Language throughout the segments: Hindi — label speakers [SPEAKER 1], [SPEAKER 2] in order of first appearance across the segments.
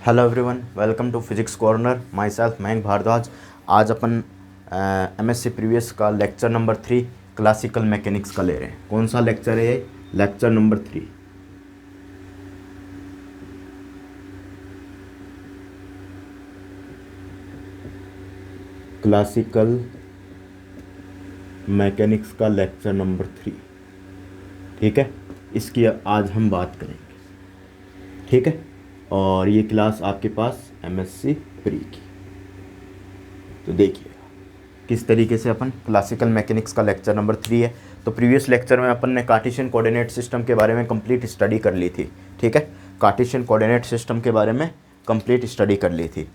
[SPEAKER 1] Hello everyone, welcome to physics corner. Myself Mayank Bhardwaj. आज अपन एमएससी प्रीवियस का लेक्चर नंबर 3 क्लासिकल मैकेनिक्स का ले रहे हैं। कौन सा लेक्चर है ये? Lecture number 3। क्लासिकल मैकेनिक्स का लेक्चर नंबर 3। ठीक है, इसकी आज हम बात करेंगे। ठीक है, और ये क्लास आपके पास एमएससी प्री की। तो देखिए किस तरीके से अपन क्लासिकल मैकेनिक्स का लेक्चर नंबर 3 है। तो प्रीवियस लेक्चर में अपन ने कार्टेशियन कोऑर्डिनेट सिस्टम के बारे में कंप्लीट स्टडी कर ली थी। ठीक है, कार्टेशियन कोऑर्डिनेट सिस्टम के बारे में कंप्लीट स्टडी कर ली थी।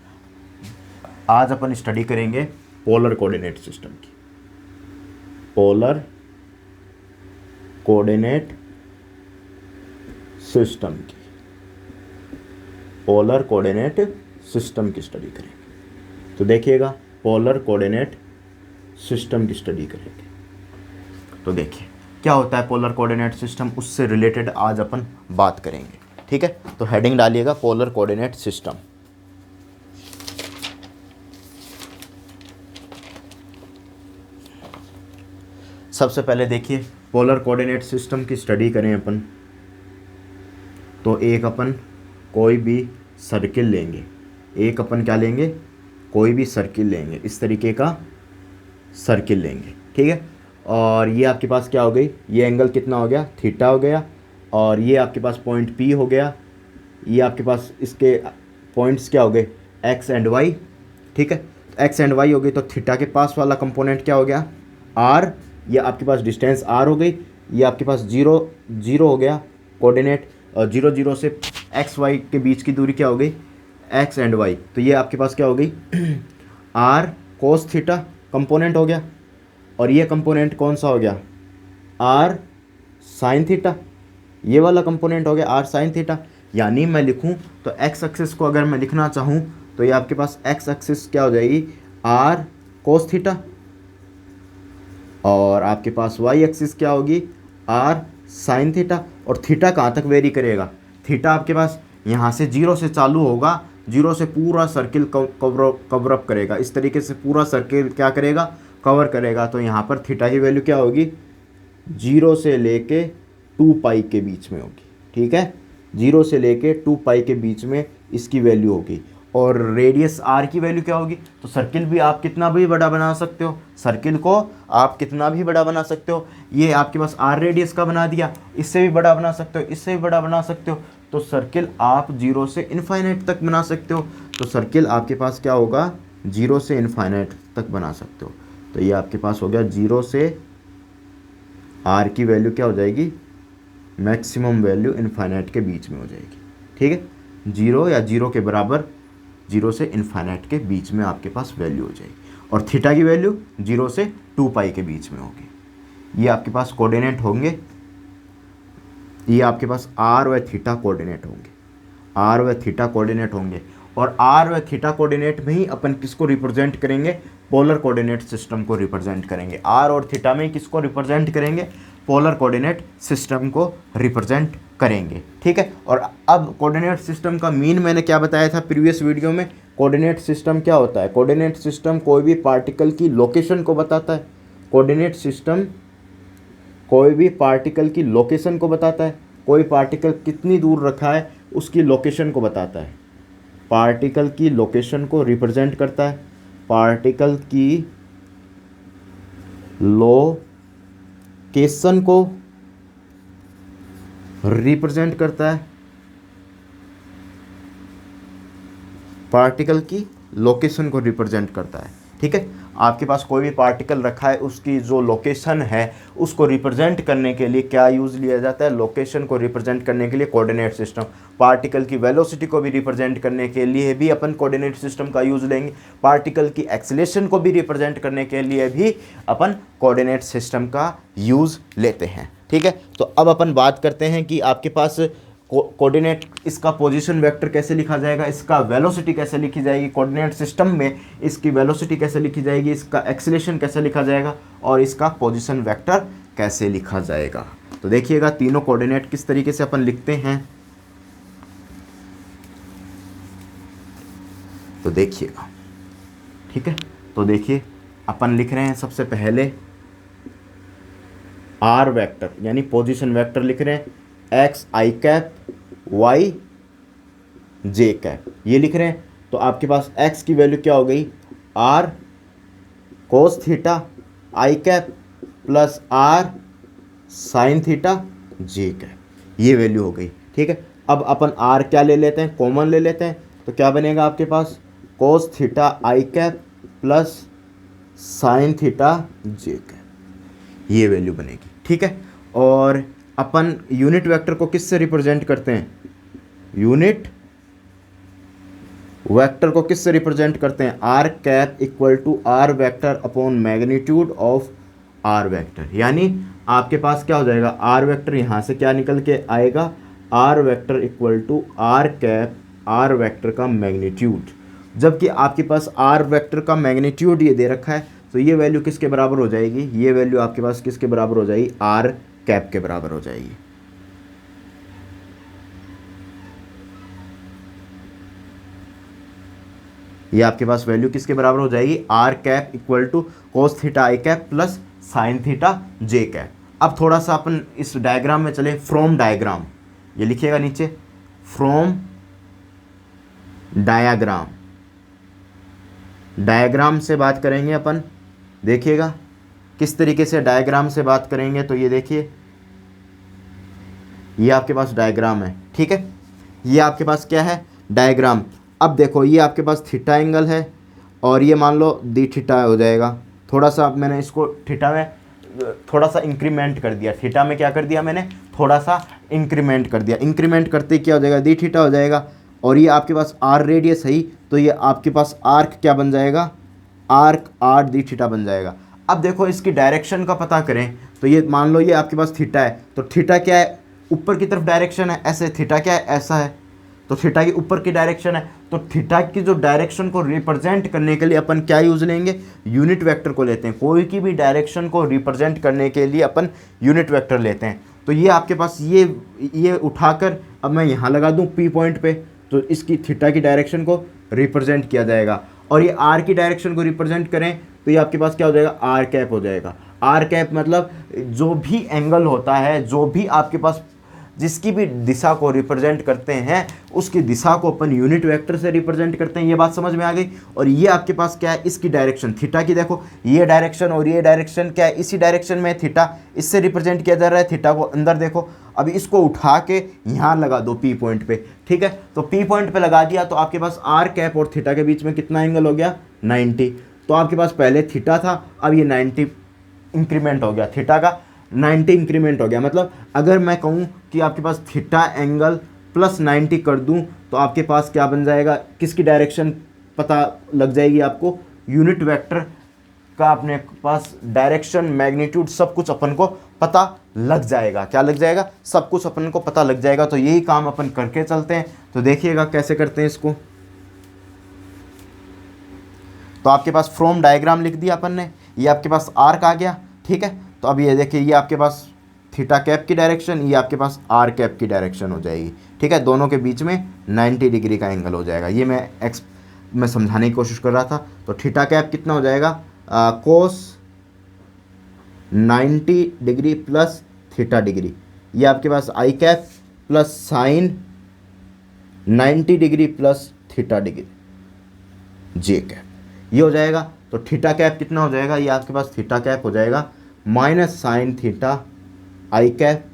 [SPEAKER 1] आज अपन स्टडी करेंगे पोलर कोऑर्डिनेट सिस्टम की। पोलर कोऑर्डिनेट सिस्टम की पोलर कोऑर्डिनेट सिस्टम की स्टडी करेंगे। तो देखिएगा, पोलर कोऑर्डिनेट सिस्टम की स्टडी करेंगे। तो देखिए क्या होता है पोलर कोऑर्डिनेट सिस्टम, उससे रिलेटेड आज अपन बात करेंगे। ठीक है, तो हेडिंग डालिएगा पोलर कोऑर्डिनेट सिस्टम। सबसे पहले देखिए, पोलर कोऑर्डिनेट सिस्टम की स्टडी करें अपन तो एक अपन कोई भी सर्किल लेंगे। एक अपन क्या लेंगे? कोई भी सर्किल लेंगे, इस तरीके का सर्किल लेंगे। ठीक है, और ये आपके पास क्या हो गई? ये एंगल कितना हो गया? थीटा हो गया। और ये आपके पास पॉइंट पी हो गया। ये आपके पास इसके पॉइंट्स क्या हो गए? X and Y. ठीक है, एक्स एंड वाई हो गई, तो थीटा के पास वाला कंपोनेंट क्या हो गया? आर। ये आपके पास डिस्टेंस आर हो गई। ये आपके पास जीरो जीरो हो गया कोऑर्डिनेट, और जीरो जीरो से एक्स वाई के बीच की दूरी क्या हो गई? X and Y. तो ये आपके पास क्या हो गई? आर कोस थीटा कंपोनेंट हो गया। और ये कंपोनेंट कौन सा हो गया? R sine theta. ये वाला कंपोनेंट हो गया आर साइन थीटा। यानी मैं लिखूं तो एक्स एक्सिस को अगर मैं लिखना चाहूं तो ये आपके पास एक्स एक्सिस क्या हो जाएगी? R cos theta. और आपके पास वाई एक्सिस क्या होगी? R sine theta. और थीटा कहाँ तक वेरी करेगा? थीटा आपके पास यहाँ से जीरो से चालू होगा, जीरो से पूरा सर्किल कवर अप करेगा। इस तरीके से पूरा सर्किल क्या करेगा? कवर करेगा। तो यहाँ पर थीटा की वैल्यू क्या होगी? जीरो से लेके 2 पाई के बीच में होगी। ठीक है, जीरो से लेके 2 पाई के बीच में इसकी वैल्यू होगी। और रेडियस आर की वैल्यू क्या होगी? तो सर्किल भी आप कितना भी बड़ा बना सकते हो, सर्किल को आप कितना भी बड़ा बना सकते हो। ये आपके पास आर रेडियस का बना दिया, इससे भी बड़ा बना सकते हो, इससे भी बड़ा बना सकते हो। तो सर्किल आप जीरो से इनफाइनाइट तक बना सकते हो। तो सर्किल आपके पास क्या होगा? जीरो से इनफाइनाइट तक बना सकते हो। तो ये आपके पास हो गया जीरो से आर की वैल्यू क्या हो जाएगी? मैक्सिमम वैल्यू इनफाइनाइट के बीच में हो जाएगी। ठीक है, जीरो या जीरो के बराबर, जीरो से इनफाइनाइट के बीच में आपके पास वैल्यू हो जाएगी। और थीटा की वैल्यू जीरो से 2 पाई के बीच में होगी। ये आपके पास कोऑर्डिनेट होंगे। ये आपके पास आर व थीटा कोऑर्डिनेट होंगे। आर व थीटा कोऑर्डिनेट होंगे। और आर व थीटा कोऑर्डिनेट में ही अपन किसको रिप्रेजेंट करेंगे? पोलर कोऑर्डिनेट सिस्टम को रिप्रेजेंट करेंगे। आर और थीटा में किसको रिप्रेजेंट करेंगे? पोलर कोऑर्डिनेट सिस्टम को रिप्रेजेंट करेंगे। ठीक है, और अब कोऑर्डिनेट सिस्टम का मीन मैंने क्या बताया था प्रीवियस वीडियो में? कोऑर्डिनेट सिस्टम क्या होता है? कोऑर्डिनेट सिस्टम कोई भी पार्टिकल की लोकेशन को बताता है। कोऑर्डिनेट सिस्टम कोई भी पार्टिकल की लोकेशन को बताता है। कोई पार्टिकल कितनी दूर रखा है उसकी लोकेशन को बताता है। पार्टिकल की लोकेशन को रिप्रेजेंट करता है। पार्टिकल की लोकेशन को रिप्रेजेंट करता है। पार्टिकल की लोकेशन को रिप्रेजेंट करता है। ठीक है, आपके पास कोई भी पार्टिकल रखा है, उसकी जो लोकेशन है उसको रिप्रेजेंट करने के लिए क्या यूज़ लिया जाता है? लोकेशन को रिप्रेजेंट करने के लिए कोऑर्डिनेट सिस्टम। पार्टिकल की वेलोसिटी को भी रिप्रेजेंट करने के लिए भी अपन कोऑर्डिनेट सिस्टम का यूज़ लेंगे। पार्टिकल की एक्सेलेरेशन को भी रिप्रेजेंट करने के लिए भी अपन कोऑर्डिनेट सिस्टम का यूज़ लेते हैं। ठीक है, तो अब अपन बात करते हैं कि आपके पास कोऑर्डिनेट, इसका पोजीशन वेक्टर कैसे लिखा जाएगा, इसका वेलोसिटी कैसे लिखी जाएगी, कोऑर्डिनेट सिस्टम में इसकी वेलोसिटी कैसे लिखी जाएगी, इसका एक्सेलेरेशन कैसे लिखा जाएगा, और इसका पोजीशन वेक्टर कैसे लिखा जाएगा। तो देखिएगा तीनों कोऑर्डिनेट किस तरीके से अपन लिखते हैं। तो देखिएगा, ठीक है। तो देखिए अपन लिख रहे हैं सबसे पहले आर वेक्टर यानी पोजीशन वेक्टर लिख रहे हैं एक्स आई कैप वाई जे कैप, ये लिख रहे हैं। तो आपके पास एक्स की वैल्यू क्या हो गई, R cos theta I cap plus R sine theta J cap, ये वैल्यू हो गई, ठीक है। अब अपन आर क्या ले लेते हैं, कॉमन ले लेते हैं। तो क्या बनेगा आपके पास, कोस theta I cap plus sine theta J cap, ये वैल्यू बनेगी, ठीक है। और अपन यूनिट वेक्टर को किससे रिप्रेजेंट करते हैं, यूनिट वेक्टर को किससे रिप्रेजेंट करते हैं, R cap equal to R vector upon magnitude of R vector. यानी आपके पास क्या हो जाएगा, आर वेक्टर यहाँ से क्या निकल के आएगा, R vector equal to R cap R vector का मैग्नीट्यूड। जबकि आपके पास आर वेक्टर का मैग्नीट्यूड ये दे रखा है, तो ये वैल्यू किसके बराबर हो जाएगी, ये वैल्यू आपके पास किसके बराबर हो जाएगी, आर कैप के बराबर हो जाएगी। ये आपके पास वैल्यू किसके बराबर हो जाएगी, R cap equal to cos theta I cap plus sine theta J cap. अब थोड़ा सा अपन इस डायग्राम में चले, फ्रॉम डायग्राम, ये लिखिएगा नीचे, फ्रॉम डायग्राम, डायग्राम से बात करेंगे अपन। देखिएगा किस तरीके से डायग्राम से बात करेंगे। तो ये देखिए, ये आपके पास डायग्राम है, ठीक है। ये आपके पास क्या है, डायग्राम। अब देखो ये आपके पास थीटा एंगल है और ये मान लो डी थीटा हो जाएगा। थोड़ा सा मैंने इसको थीटा में थोड़ा सा इंक्रीमेंट कर दिया, थीटा में क्या कर दिया मैंने, थोड़ा सा इंक्रीमेंट कर दिया। इंक्रीमेंट करते क्या हो जाएगा, डी थीटा हो जाएगा। और ये आपके पास आर रेडियस है, तो ये आपके पास आर्क क्या बन जाएगा, आर्क आर डी थीटा बन जाएगा। अब देखो इसकी डायरेक्शन का पता करें, तो ये मान लो ये आपके पास थीटा है, तो थीटा क्या है, ऊपर की तरफ डायरेक्शन है ऐसे, थीटा क्या है, ऐसा है, तो थीटा की ऊपर की डायरेक्शन है। तो थीटा की जो डायरेक्शन को रिप्रेजेंट करने के लिए अपन क्या यूज़ लेंगे, यूनिट वेक्टर को लेते हैं। कोई की भी डायरेक्शन को रिप्रेजेंट करने के लिए अपन यूनिट वेक्टर लेते हैं। तो ये आपके पास ये उठाकर अब मैं यहाँ लगा दूँ पी पॉइंट पे, तो इसकी थीटा की डायरेक्शन को रिप्रेजेंट किया जाएगा। और ये आर की डायरेक्शन को रिप्रेजेंट करें तो ये आपके पास क्या हो जाएगा, आर कैप हो जाएगा। आर कैप मतलब जो भी एंगल होता है, जो भी आपके पास जिसकी भी दिशा को रिप्रेजेंट करते हैं, उसकी दिशा को अपन यूनिट वेक्टर से रिप्रेजेंट करते हैं। ये बात समझ में आ गई। और ये आपके पास क्या है, इसकी डायरेक्शन थीटा की, देखो ये डायरेक्शन और ये डायरेक्शन क्या है, इसी डायरेक्शन में थीटा, इससे रिप्रेजेंट किया जा रहा है थीटा को। अंदर देखो, अभी इसको उठा के यहाँ लगा दो पी पॉइंट पे, ठीक है। तो पी पॉइंट पे लगा दिया तो आपके पास आर कैप और थीटा के बीच में कितना एंगल हो गया, 90। तो आपके पास पहले थीटा था, अब ये 90 इंक्रीमेंट हो गया, थीटा का 90 इंक्रीमेंट हो गया। मतलब अगर मैं कहूँ कि आपके पास थीटा एंगल प्लस 90 कर दूँ तो आपके पास क्या बन जाएगा, किसकी डायरेक्शन पता लग जाएगी आपको, यूनिट वेक्टर का अपने पास डायरेक्शन, मैग्नीट्यूड सब कुछ अपन को पता लग जाएगा। क्या लग जाएगा, सब कुछ अपन को पता लग जाएगा। तो यही काम अपन करके चलते हैं। तो देखिएगा कैसे करते हैं इसको। तो आपके पास फ्रॉम डायग्राम लिख दिया अपन ने, ये आपके पास आर्क आ गया, ठीक है। तो अब ये देखिए, ये आपके पास थीटा कैप की डायरेक्शन, ये आपके पास आर कैप की डायरेक्शन हो जाएगी, ठीक है। दोनों के बीच में 90 डिग्री का एंगल हो जाएगा। ये मैं समझाने की कोशिश कर रहा था। तो थीटा कैप कितना हो जाएगा, cos 90 degree plus theta degree. ये आपके पास I cap plus sine 90 degree plus theta degree J cap, ये हो जाएगा। तो थीटा कैप कितना हो जाएगा, ये आपके पास थीटा कैप हो जाएगा minus sine theta I cap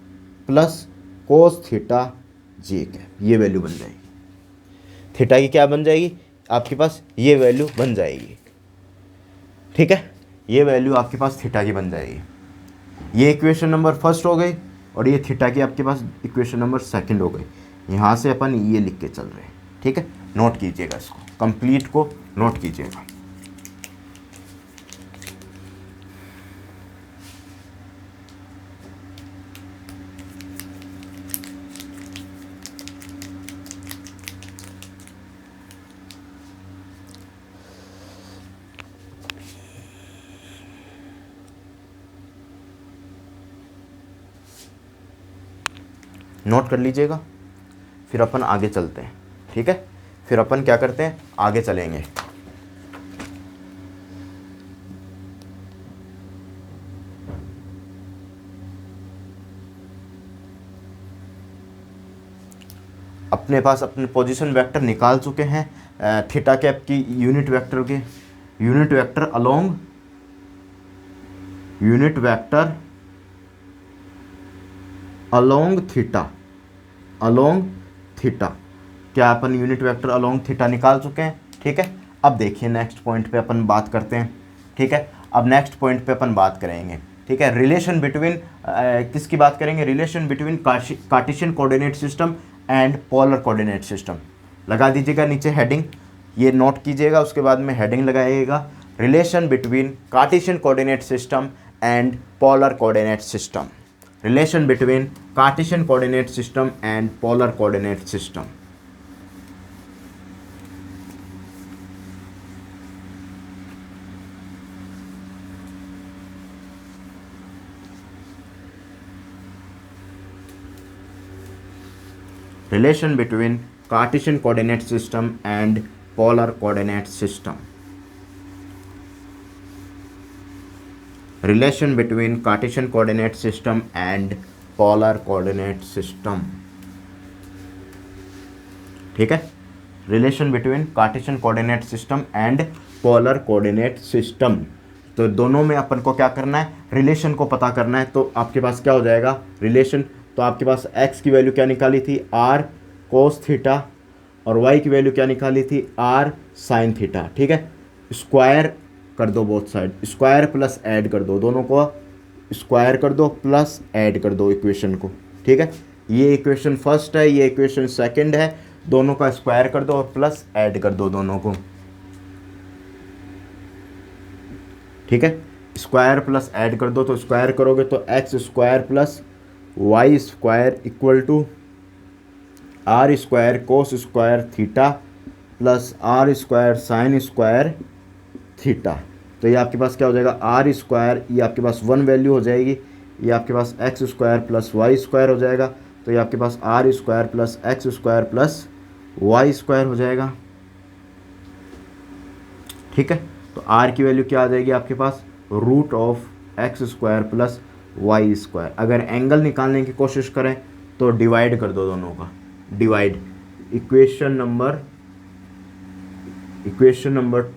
[SPEAKER 1] plus cos theta J cap, ये वैल्यू बन जाएगी। थीटा की क्या बन जाएगी, आपके पास ये वैल्यू बन जाएगी, ठीक है। ये वैल्यू आपके पास थीटा की बन जाएगी। ये इक्वेशन नंबर फर्स्ट हो गई और ये थीटा की आपके पास इक्वेशन नंबर सेकंड हो गई। यहाँ से अपन ये लिख के चल रहे हैं, ठीक है। नोट कीजिएगा इसको, कंप्लीट को नोट कीजिएगा। नोट कर लीजिएगा, फिर अपन आगे चलते हैं, ठीक है। फिर अपन क्या करते हैं, आगे चलेंगे। अपने पास अपने पोजीशन वेक्टर निकाल चुके हैं थीटा कैप की यूनिट वेक्टर के, यूनिट वेक्टर अलोंग थीटा, क्या अपन यूनिट वेक्टर अलोंग थीटा निकाल चुके हैं। ठीक है, अब देखिए नेक्स्ट पॉइंट पे अपन बात करते हैं। ठीक है, अब नेक्स्ट पॉइंट पे अपन बात करेंगे। ठीक है, रिलेशन बिटवीन किसकी बात करेंगे, relation between Cartesian coordinate system and polar coordinate system. लगा दीजिएगा नीचे हेडिंग, ये नोट कीजिएगा, उसके बाद में हेडिंग लगाइएगा, relation between Cartesian coordinate system and polar coordinate system. Relation between Cartesian coordinate system and polar coordinate system. Relation between Cartesian coordinate system and polar coordinate system. Relation between Cartesian coordinate system and polar coordinate system. ठीक है, relation between Cartesian coordinate system and polar coordinate system. तो दोनों में अपन को क्या करना है, रिलेशन को पता करना है। तो आपके पास क्या हो जाएगा रिलेशन, तो आपके पास x की वैल्यू क्या निकाली थी, r कोस थीटा, और y की वैल्यू क्या निकाली थी, r साइन थीटा। ठीक है, स्क्वायर कर दो both side, square plus add कर दो, दोनों को स्क्वायर कर दो प्लस ऐड कर दो इक्वेशन को। ठीक है, ये इक्वेशन फर्स्ट है, ये इक्वेशन सेकंड है, दोनों का स्क्वायर कर दो और प्लस ऐड कर दो दोनों को। ठीक है, स्क्वायर प्लस ऐड कर दो, तो स्क्वायर करोगे तो X square plus Y square equal to R square cos square theta plus R square sine square theta. तो ये आपके पास क्या हो जाएगा, आर स्क्वायर, ये आपके पास वन वैल्यू हो जाएगी, ये आपके पास X square plus Y square हो जाएगा, तो ये आपके पास R square plus X square plus Y square हो जाएगा। ठीक है, तो आर की वैल्यू क्या आ जाएगी आपके पास, root of X square plus Y square. अगर एंगल निकालने की कोशिश करें तो डिवाइड कर दो दोनों का, डिवाइड इक्वेशन नंबर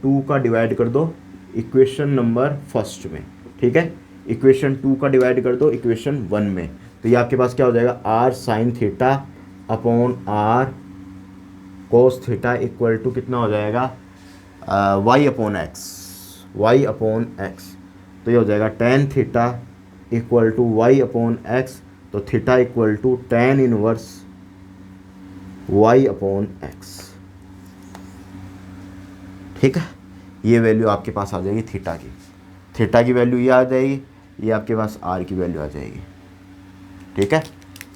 [SPEAKER 1] 2 का डिवाइड कर दो इक्वेशन नंबर फर्स्ट में। ठीक है, इक्वेशन 2 का डिवाइड कर दो इक्वेशन 1 में, तो ये आपके पास क्या हो जाएगा, R sine theta upon R cos theta equal to कितना हो जाएगा, वाई अपॉन एक्स। तो ये हो जाएगा tan theta equal to Y upon X, तो theta equal to tan inverse Y upon X. ठीक है, ये वैल्यू आपके पास आ जाएगी थीटा की वैल्यू ये आ जाएगी, ये आपके पास आर की वैल्यू आ जाएगी। ठीक है,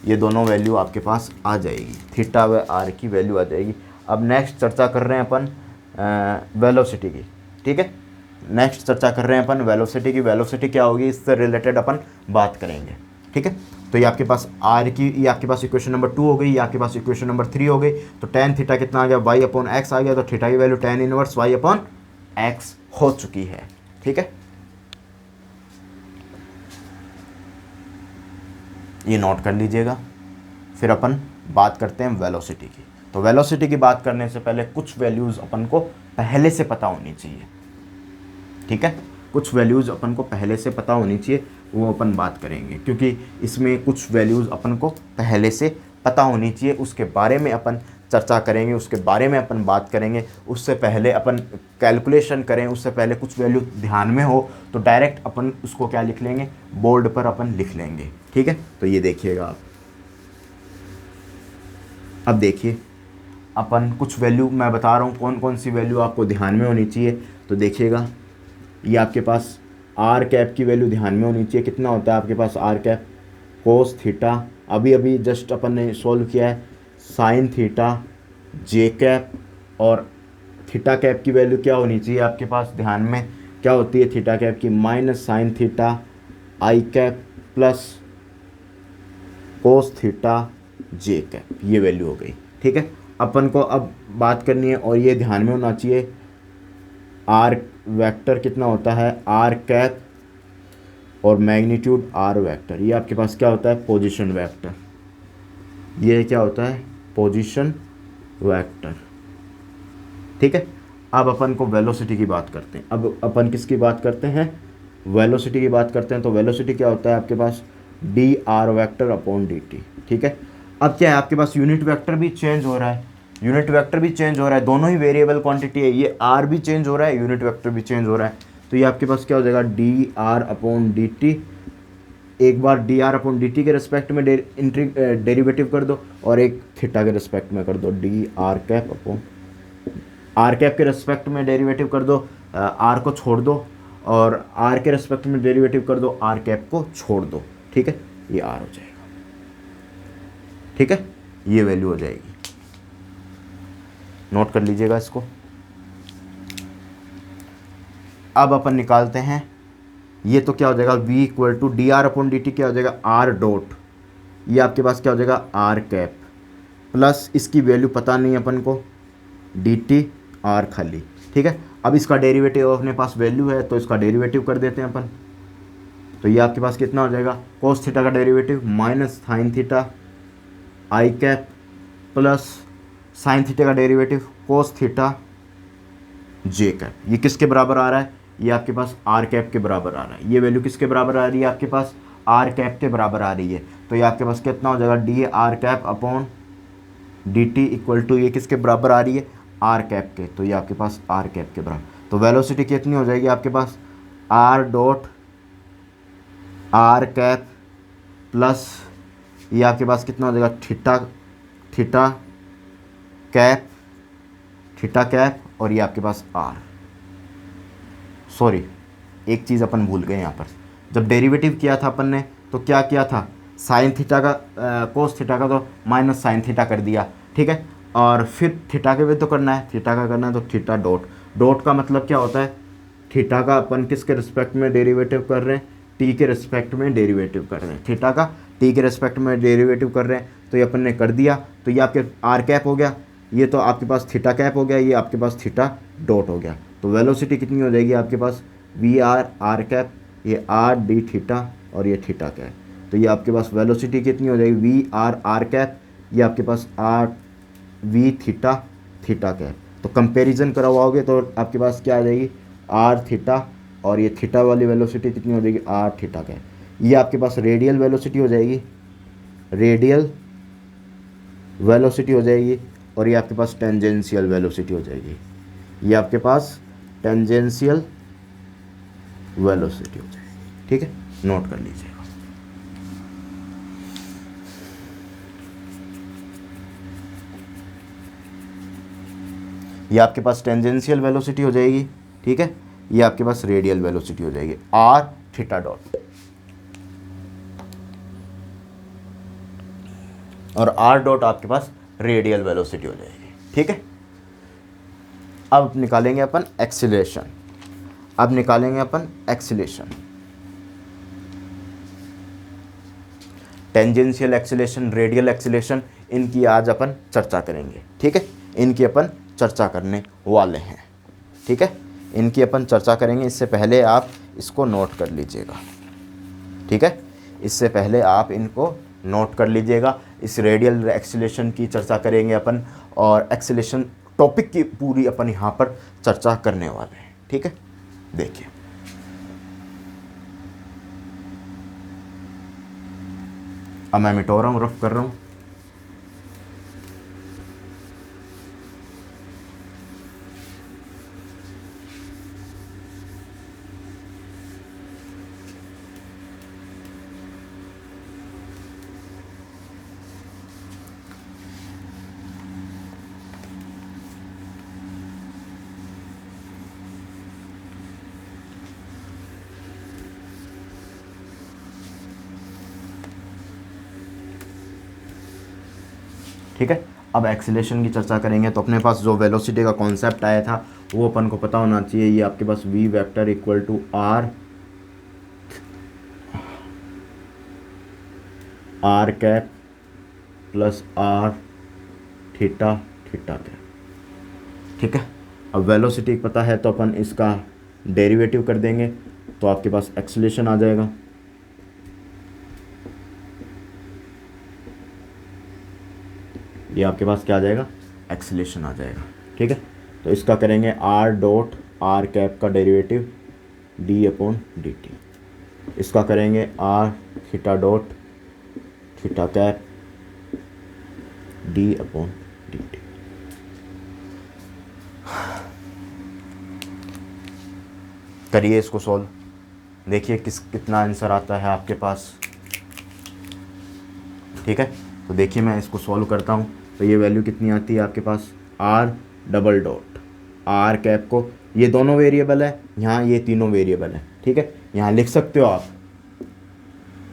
[SPEAKER 1] ये दोनों वैल्यू आपके पास आ जाएगी, थीटा व आर की वैल्यू आ जाएगी। अब नेक्स्ट चर्चा कर रहे हैं अपन वेलोसिटी की। ठीक है, नेक्स्ट चर्चा कर रहे हैं अपन वेलोसिटी की। वेलोसिटी क्या होगी, इससे रिलेटेड अपन बात करेंगे। ठीक है, तो ये आपके पास आर की, ये आपके पास इक्वेशन नंबर 2 हो गई, ये आपके पास इक्वेशन नंबर 3 हो गई। तो टेन थीटा कितना आ गया, वाई अपॉन एक्स आ गया, तो थीटा की value tan inverse Y upon X हो चुकी है। ठीक है, ये नोट कर लीजिएगा। फिर अपन बात करते हैं वेलोसिटी की। तो वेलोसिटी की बात करने से पहले कुछ वैल्यूज़ अपन को पहले से पता होनी चाहिए। ठीक है, कुछ वैल्यूज़ अपन को पहले से पता होनी चाहिए, वो अपन बात करेंगे, क्योंकि इसमें कुछ वैल्यूज़ अपन को पहले से पता होनी चाहिए, उसके बारे में अपन चर्चा करेंगे, उसके बारे में अपन बात करेंगे। उससे पहले अपन कैलकुलेशन करें, उससे पहले कुछ वैल्यू ध्यान में हो तो डायरेक्ट अपन उसको क्या लिख लेंगे, बोर्ड पर अपन लिख लेंगे। ठीक है, तो ये देखिएगा आप, अब देखिए अपन कुछ वैल्यू मैं बता रहा हूँ, कौन कौन सी वैल्यू आपको ध्यान में होनी चाहिए। तो देखिएगा, ये आपके पास आर कैप की वैल्यू ध्यान में होनी चाहिए। कितना होता है आपके पास आर कैप, कोस थीटा, अभी जस्ट अपन ने सोल्व किया है, साइन थीटा जे कैप, और थीटा कैप की वैल्यू क्या होनी चाहिए आपके पास ध्यान में, क्या होती है थीटा कैप की, minus sine theta I cap plus cos theta J cap, ये वैल्यू हो गई। ठीक है, अपन को अब बात करनी है और ये ध्यान में होना चाहिए, आर वेक्टर कितना होता है, आर कैप और मैग्नीट्यूड आर वेक्टर, ये आपके पास क्या होता है, पोजीशन वेक्टर। ये क्या होता है, पोजीशन वेक्टर। ठीक है, अब अपन को वेलोसिटी की बात करते हैं। अब अपन किसकी बात करते हैं, वेलोसिटी की बात करते हैं। तो वेलोसिटी क्या होता है आपके पास, D R vector upon D T. ठीक है, अब क्या है आपके पास, यूनिट वेक्टर भी चेंज हो रहा है, यूनिट वेक्टर भी चेंज हो रहा है, दोनों ही वेरिएबल क्वांटिटी है, ये आर भी चेंज हो रहा है, यूनिट वेक्टर भी चेंज हो रहा है। तो ये आपके पास क्या हो जाएगा, D R upon D T. एक बार D R upon D T के रिस्पेक्ट में डेरिवेटिव कर दो और एक थीटा के रिस्पेक्ट में कर दो, D R cap upon R cap के रिस्पेक्ट में डेरिवेटिव कर दो, आर को छोड़ दो, और आर के रिस्पेक्ट में डेरिवेटिव कर दो, आर कैप को छोड़ दो। ठीक है, ये आर हो जाएगा। ठीक है, ये वैल्यू हो जाएगी, नोट कर लीजिएगा इसको। अब अपन निकालते हैं, ये तो क्या हो जाएगा, v equal to D R upon D T क्या हो जाएगा, आर डॉट, ये आपके पास क्या हो जाएगा, आर कैप, प्लस इसकी वैल्यू पता नहीं अपन को, डी टी आर खाली। ठीक है, अब इसका डेरिवेटिव अपने पास वैल्यू है तो इसका डेरिवेटिव कर देते हैं अपन। तो ये आपके पास कितना हो जाएगा, कोस थीटा का derivative minus sine theta I cap plus sine theta का derivative cos theta J cap. ये किसके बराबर आ रहा है, ये आपके पास आर कैप के बराबर आ रहा है। ये वैल्यू किसके बराबर आ रही है आपके पास, आर कैप के बराबर आ रही है। तो ये आपके पास कितना हो जाएगा, D R cap upon D T equal to, ये किसके बराबर आ रही है, आर कैप के। तो ये आपके पास आर कैप के बराबर। तो वेलोसिटी कितनी हो जाएगी आपके पास, R dot R cap plus ये आपके पास कितना हो जाएगा, theta theta cap, theta cap, और ये आपके पास आर। सॉरी, एक चीज़ अपन भूल गए यहाँ पर, जब डेरिवेटिव किया था अपन ने तो क्या किया था, साइन थीटा का कोस थीटा का तो माइनस साइन थीटा कर दिया। ठीक है, और फिर थीटा के भी तो करना है, थीटा का करना है तो थीटा डॉट, डॉट का मतलब क्या होता है, थीटा का अपन किसके रिस्पेक्ट में डेरिवेटिव कर रहे हैं, टी के रिस्पेक्ट में डेरिवेटिव कर रहे हैं, थीटा का टी के रिस्पेक्ट में डेरिवेटिव कर रहे हैं। तो ये अपन ने कर दिया, तो ये आपके आर कैप हो गया, ये तो आपके पास थीटा कैप हो गया, ये आपके पास थीटा डॉट हो गया। तो वेलोसिटी कितनी हो जाएगी आपके पास, वी आर आर कैप, ये आर डी थीटा और ये थीटा कैप। तो ये आपके पास वेलोसिटी कितनी हो जाएगी, वी आर आर कैप, ये आपके पास R V theta theta cap. तो कंपैरिजन करवाओगे तो आपके पास क्या आ जाएगी, आर थीटा, और ये थीटा वाली वेलोसिटी कितनी हो जाएगी, आर थीटा कैप। ये आपके पास रेडियल वेलोसिटी हो जाएगी, रेडियल वेलोसिटी हो जाएगी, और ये आपके पास टेंजेंशियल वेलोसिटी हो जाएगी, ये आपके पास टेंजेंशियल वेलोसिटी हो जाएगी। ठीक है, नोट कर लीजिएगा। ये आपके पास टेंजेंशियल वेलोसिटी हो जाएगी। ठीक है, ये आपके पास रेडियल वेलोसिटी हो जाएगी, आर थीटा डॉट, और आर डॉट आपके पास रेडियल वेलोसिटी हो जाएगी। ठीक है, अब निकालेंगे अपन एक्सीलरेशन, अब निकालेंगे अपन acceleration, tangential acceleration, radial acceleration, इनकी आज अपन चर्चा करेंगे। ठीक है, इनकी अपन चर्चा करने वाले हैं। ठीक है, इनकी अपन चर्चा करेंगे, इससे पहले आप इसको नोट कर लीजिएगा। ठीक है, इससे पहले आप इनको नोट कर लीजिएगा। इस रेडियल एक्सीलरेशन की चर्चा करेंगे अपन, और एक्सीलरेशन टॉपिक की पूरी अपन यहाँ पर चर्चा करने वाले हैं। ठीक है, देखिए अब मैं मिटा रहा हूँ, रफ कर रहा हूँ। ठीक है, अब एक्सीलरेशन की चर्चा करेंगे। तो अपने पास जो वेलोसिटी का कॉन्सेप्ट आया था वो अपन को पता होना चाहिए। ये आपके पास v vector equal to R cap plus R theta theta cap. ठीक है, अब वेलोसिटी पता है तो अपन इसका डेरिवेटिव कर देंगे तो आपके पास एक्सेलरेशन आ जाएगा। ये आपके पास क्या आ जाएगा, एक्सेलरेशन आ जाएगा। ठीक है, तो इसका करेंगे आर डॉट आर कैप का derivative D upon D T. इसका करेंगे R theta dot theta cap D upon D T. करिए इसको सॉल्व, देखिए कितना आंसर आता है आपके पास। ठीक है, तो देखिए मैं इसको सॉल्व करता हूँ तो ये वैल्यू कितनी आती है आपके पास, R double dot R cap को, ये दोनों वेरिएबल है, यहाँ ये तीनों वेरिएबल है। ठीक है, यहाँ लिख सकते हो आप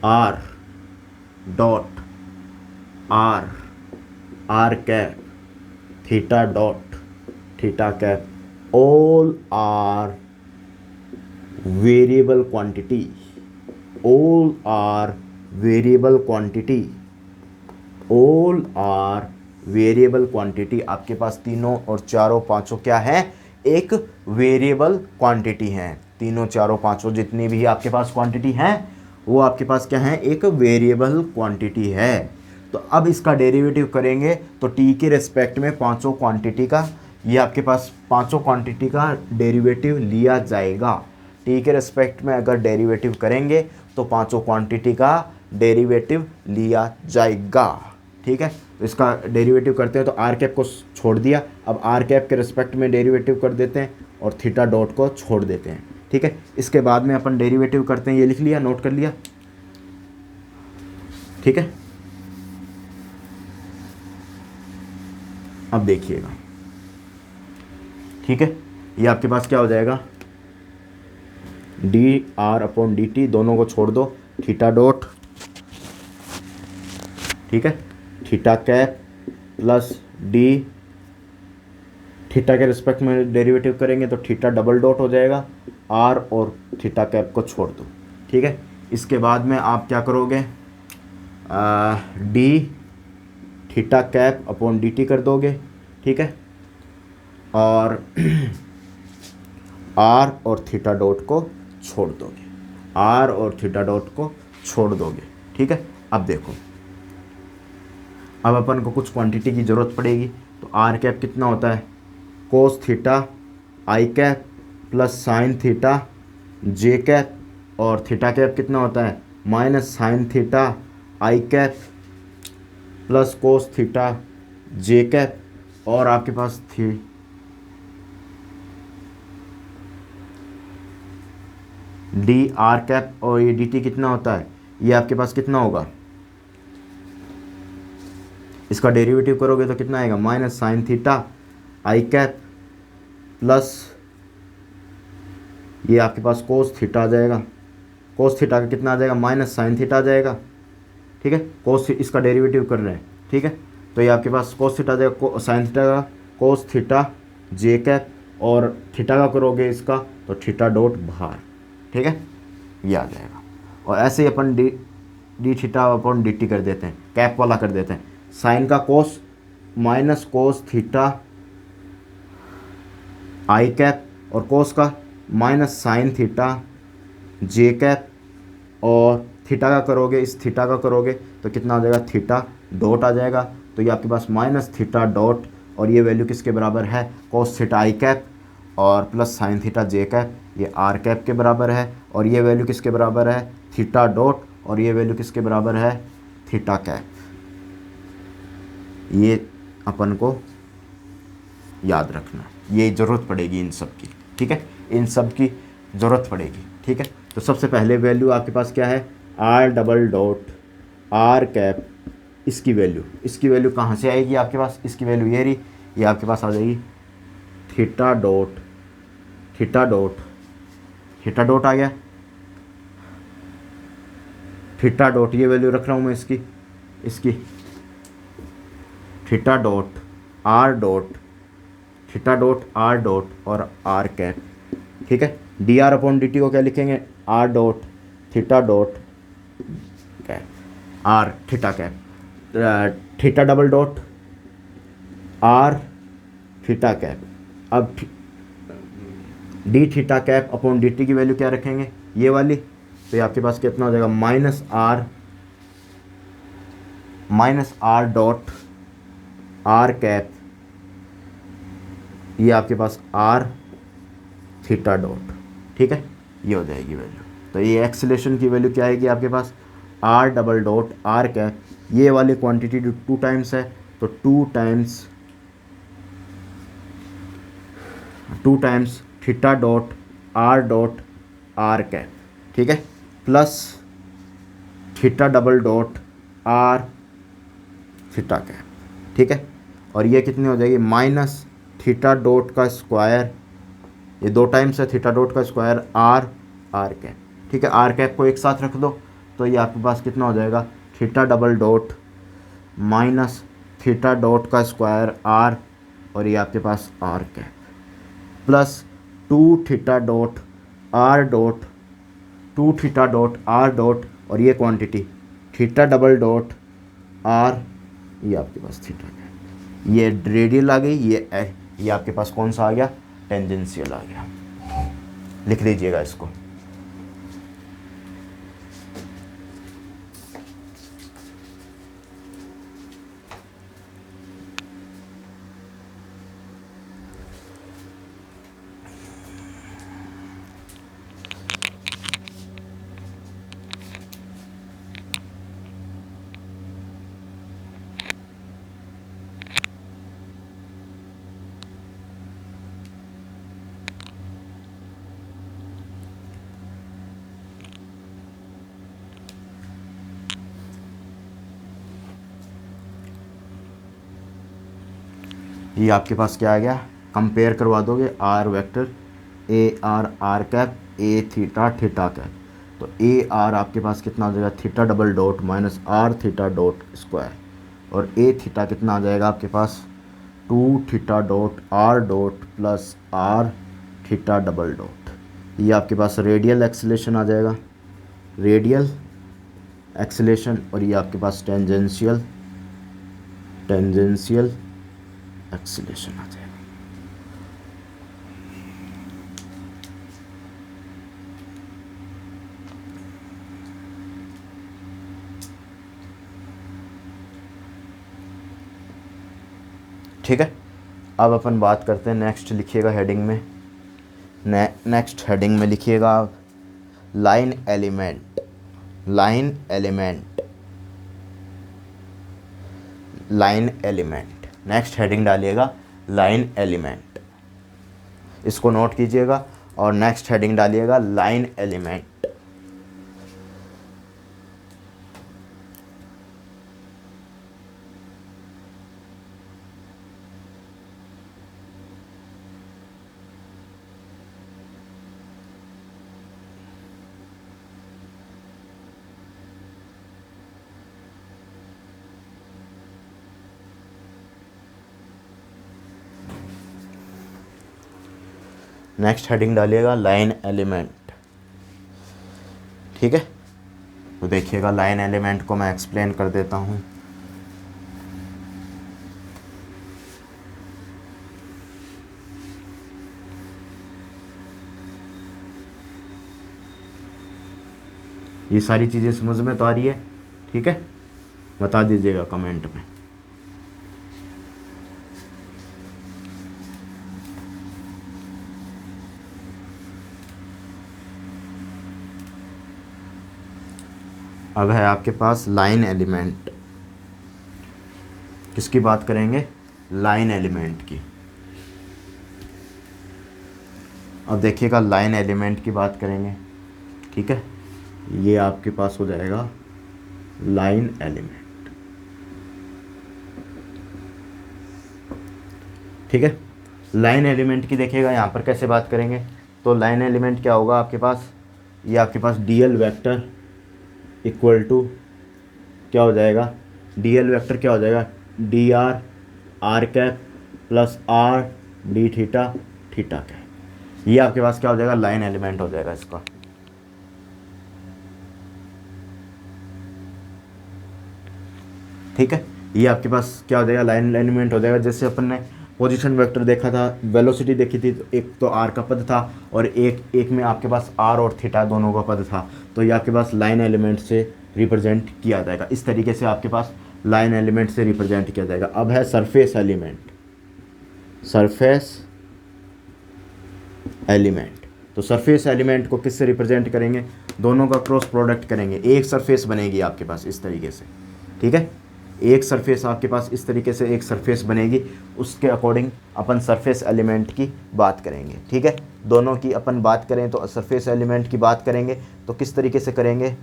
[SPEAKER 1] R dot R R cap theta dot theta cap all are variable quantity, all are variable quantity, all are variable quantity. आपके पास तीनों और चारों पांचों क्या है, एक वेरिएबल क्वांटिटी हैं। तीनों चारों पांचों जितनी भी आपके पास क्वांटिटी हैं वो आपके पास क्या है, एक वेरिएबल क्वांटिटी है। तो अब इसका डेरिवेटिव करेंगे तो टी के रिस्पेक्ट में पांचों क्वांटिटी का, ये आपके पास पांचों क्वांटिटी का डेरिवेटिव लिया जाएगा। टी के रिस्पेक्ट में अगर डेरिवेटिव करेंगे तो पांचों क्वांटिटी का डेरिवेटिव लिया जाएगा। ठीक है, तो इसका डेरिवेटिव करते हैं तो आर कैप को छोड़ दिया, अब आर कैप के रिस्पेक्ट में डेरिवेटिव कर देते हैं और थीटा डॉट को छोड़ देते हैं। ठीक है, इसके बाद में अपन डेरिवेटिव करते हैं, ये लिख लिया, नोट कर लिया। ठीक है, अब देखिएगा। ठीक है, ये आपके पास क्या हो जाएगा, D R upon D T, दोनों को छोड़ दो, थीटा डॉट, ठीक है, theta cap plus D, theta के रिस्पेक्ट में डेरिवेटिव करेंगे तो थीटा डबल डॉट हो जाएगा, आर और थीटा कैप को छोड़ दो। ठीक है, इसके बाद में आप क्या करोगे, D theta cap upon D T कर दोगे। ठीक है, और आर और थीटा डॉट को छोड़ दोगे, आर और थीटा डॉट को छोड़ दोगे। ठीक है, अब देखो, अब अपन को कुछ क्वांटिटी की ज़रूरत पड़ेगी। तो आर कैप कितना होता है, कोस theta I cap plus sine theta J cap, और थीटा कैप कितना होता है, minus sine theta I cap plus cos theta J cap, और आपके पास थी डी आर कैप, और ये डी टी कितना होता है, ये आपके पास कितना होगा, इसका डेरिवेटिव करोगे तो कितना आएगा, minus sine theta I cap plus ये आपके पास कोस थीटा आ जाएगा, कोस थीटा का कितना आ जाएगा, माइनस साइन थीटा आ जाएगा। ठीक है, कोस इसका डेरिवेटिव कर रहे हैं। ठीक है, तो ये आपके पास कोस थीटा आ जाएगा, साइन थीटा का कोस थीटा जे कैप, और थीटा का करोगे इसका तो थीटा डॉट बाहर। ठीक है, ये आ जाएगा, और ऐसे ही अपन D theta upon D T कर देते हैं, कैप वाला कर देते हैं, साइन का कोस minus cos theta I cap, और कोस का minus sign theta J cap, और थीटा का करोगे, इस थीटा का करोगे तो कितना आ जाएगा, थीटा डॉट आ जाएगा। तो ये आपके पास माइनस थीटा डॉट, और ये वैल्यू किसके बराबर है, कोस थीटा आई कैप और plus sine theta J cap, ये आर कैप के बराबर है, और ये वैल्यू किसके बराबर है, थीटा डॉट, और ये वैल्यू किसके बराबर है, थीटा कैप। ये अपन को याद रखना, ये ज़रूरत पड़ेगी इन सब की। ठीक है, इन सब की ज़रूरत पड़ेगी। ठीक है, तो सबसे पहले वैल्यू आपके पास क्या है, R double dot R cap, इसकी वैल्यू कहाँ से आएगी आपके पास, इसकी वैल्यू ये रही, ये आपके पास आ जाएगी थीटा डॉट आ गया, थीटा डॉट, ये वैल्यू रख रहा हूँ मैं इसकी थीटा डॉट आर डॉट और आर कैप। ठीक है, D R upon D T को क्या लिखेंगे, R dot theta dot cap R theta cap, theta double dot R theta cap. अब D theta cap upon D T की वैल्यू क्या रखेंगे, ये वाली, तो ये आपके पास कितना हो जाएगा, minus are dot R cap, ये आपके पास आर थीटा डॉट, ठीक है, ये हो जाएगी वैल्यू। तो ये एक्सेलेरेशन की वैल्यू क्या आएगी आपके पास, R double dot R cap, ये वाली क्वांटिटी जो 2 टाइम्स है, तो 2 times theta dot R cap, ठीक है, plus theta double dot R theta cap, ठीक है, और ये कितनी हो जाएगी, माइनस थीटा डॉट का स्क्वायर, ये 2 टाइम्स है थीटा डॉट का स्क्वायर आर कैप, ठीक है, आर कैप को एक साथ रख दो, तो ये आपके पास कितना हो जाएगा, theta double dot minus theta dot का स्क्वायर आर, और ये आपके पास R cap, plus 2 theta dot R dot, और ये quantity theta double dot R, ये आपके पास थीटा कैप, ये रेडियल आ गई, ये आपके पास कौन सा आ गया, टेंजेंशियल आ गया, लिख लीजिएगा इसको। ये आपके पास क्या आ गया, कंपेयर करवा दोगे R vector A R cap A theta cap, तो ए आर आपके पास कितना आ जाएगा, theta double dot minus R theta dot square, और ए थीटा कितना आ जाएगा आपके पास, 2 theta dot R dot plus R theta double dot, ये आपके पास रेडियल एक्सेलेरेशन आ जाएगा, रेडियल एक्सेलेरेशन, और ये आपके पास टेंजेंशियल एक्सेलेरेशन आ जाएगा। ठीक है, अब अपन बात करते हैं, नेक्स्ट लिखिएगा हेडिंग में, नेक्स्ट हेडिंग में लिखिएगा आप लाइन एलिमेंट, नेक्स्ट हेडिंग डालिएगा लाइन एलिमेंट, इसको नोट कीजिएगा, और नेक्स्ट हेडिंग डालिएगा लाइन एलिमेंट। नेक्स्ट हेडिंग डालिएगा लाइन एलिमेंट, ठीक है, तो देखिएगा लाइन एलिमेंट को मैं एक्सप्लेन कर देता हूँ। ये सारी चीज़ें समझ में तो आ रही है, ठीक है, बता दीजिएगा कमेंट में। अब है आपके पास लाइन एलिमेंट, किसकी बात करेंगे, लाइन एलिमेंट की। अब देखिएगा लाइन एलिमेंट की बात करेंगे, ठीक है, ये आपके पास हो जाएगा लाइन एलिमेंट, ठीक है, लाइन एलिमेंट की देखिएगा यहाँ पर कैसे बात करेंगे, तो लाइन एलिमेंट क्या होगा आपके पास, ये आपके पास डीएल वेक्टर इक्वल टू क्या हो जाएगा, डीएल वेक्टर क्या हो जाएगा, D R cap plus are D theta cap, ये आपके पास क्या हो जाएगा, लाइन एलिमेंट हो जाएगा इसका। ठीक है, ये आपके पास क्या हो जाएगा, लाइन एलिमेंट हो जाएगा। जैसे अपन ने पोजीशन वेक्टर देखा था, वेलोसिटी देखी थी, तो एक तो आर का पद था और एक में आपके पास आर और थीटा दोनों का पद था। तो ये आपके पास लाइन एलिमेंट से रिप्रेजेंट किया जाएगा। इस तरीके से आपके पास लाइन एलिमेंट से रिप्रेजेंट किया जाएगा। अब है सरफेस एलिमेंट। सरफेस एलिमेंट, तो सरफेस एलिमेंट को किससे रिप्रेजेंट करेंगे? दोनों का क्रॉस प्रोडक्ट करेंगे, एक सरफेस बनेगी आपके पास इस तरीके से, ठीक है। एक सरफेस आपके पास इस तरीके से एक सरफेस बनेगी, उसके अकॉर्डिंग अपन सरफेस एलिमेंट की बात करेंगे, ठीक है। दोनों की अपन बात करें तो सरफेस एलिमेंट की बात करेंगे तो किस तरीके से करेंगे?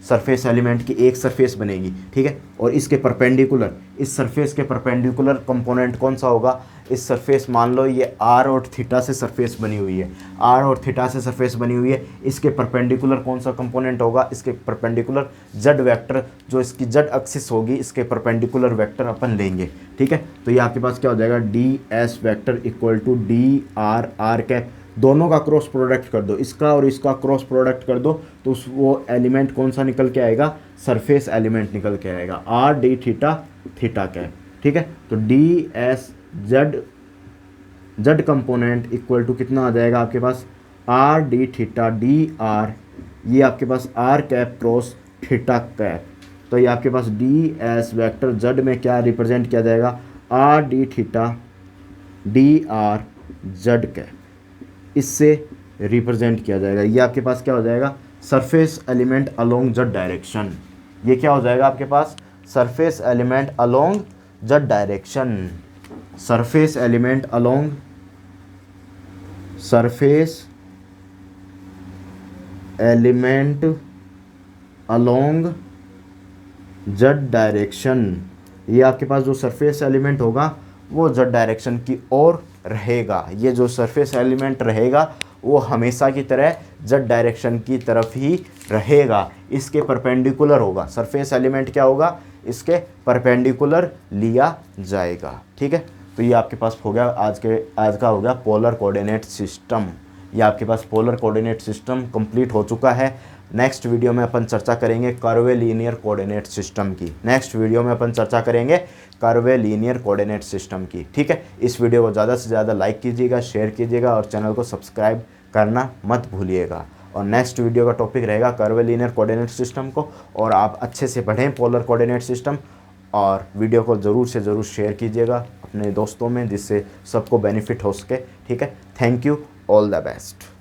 [SPEAKER 1] सरफेस एलिमेंट की एक सरफेस बनेगी, ठीक है, और इसके परपेंडिकुलर, इस सरफेस के परपेंडिकुलर कंपोनेंट कौन सा होगा? इस सरफेस, मान लो ये आर और थीटा से सरफेस बनी हुई है, आर और थीटा से सरफेस बनी हुई है, इसके परपेंडिकुलर कौन सा कंपोनेंट होगा? इसके परपेंडिकुलर जेड वेक्टर, जो इसकी जेड एक्सिस होगी, इसके परपेंडिकुलर वेक्टर अपन लेंगे, ठीक है। तो ये आपके पास क्या हो जाएगा? D S vector equal to D R R cap, दोनों का क्रॉस प्रोडक्ट कर दो, इसका और इसका क्रॉस प्रोडक्ट कर दो, तो वो एलिमेंट कौन सा निकल के आएगा? सरफेस एलिमेंट निकल के आएगा, R D theta theta cap, ठीक है। तो D S Z Z component equal to कितना आ जाएगा आपके पास? R D theta D R, ये आपके पास R cap cross theta cap. तो ये आपके पास डी एस वेक्टर जेड में क्या रिप्रेजेंट किया जाएगा? R D theta D R Z cap, इससे रिप्रेजेंट किया जाएगा। ये आपके पास क्या हो जाएगा? Surface element along Z direction. ये क्या हो जाएगा आपके पास? Surface element along Z direction. Surface element along, surface element along Z direction. ये आपके पास जो सरफेस एलिमेंट होगा वो जेड डायरेक्शन की ओर रहेगा। ये जो सरफेस एलिमेंट रहेगा वो हमेशा की तरह जेड डायरेक्शन की तरफ ही रहेगा, इसके परपेंडिकुलर होगा। सरफेस एलिमेंट क्या होगा? इसके परपेंडिकुलर लिया जाएगा, ठीक है। तो ये आपके पास हो गया आज का हो गया पोलर कोऑर्डिनेट सिस्टम। ये आपके पास पोलर कोऑर्डिनेट सिस्टम कंप्लीट हो चुका है। नेक्स्ट वीडियो में अपन चर्चा करेंगे कर्वेलिनियर कोऑर्डिनेट सिस्टम की। नेक्स्ट वीडियो में अपन चर्चा करेंगे कर्वेलिनियर कोऑर्डिनेट सिस्टम की, ठीक है। इस वीडियो को ज़्यादा से ज़्यादा लाइक कीजिएगा, शेयर कीजिएगा और चैनल को सब्सक्राइब करना मत भूलिएगा। और नेक्स्ट वीडियो का टॉपिक रहेगा कर्वेलिनियर कोऑर्डिनेट सिस्टम को, और आप अच्छे से पढ़ें पोलर कोऑर्डिनेट सिस्टम, और वीडियो को ज़रूर से ज़रूर शेयर कीजिएगा अपने दोस्तों में, जिससे सबको बेनिफिट हो सके, ठीक है। Thank you, all the best.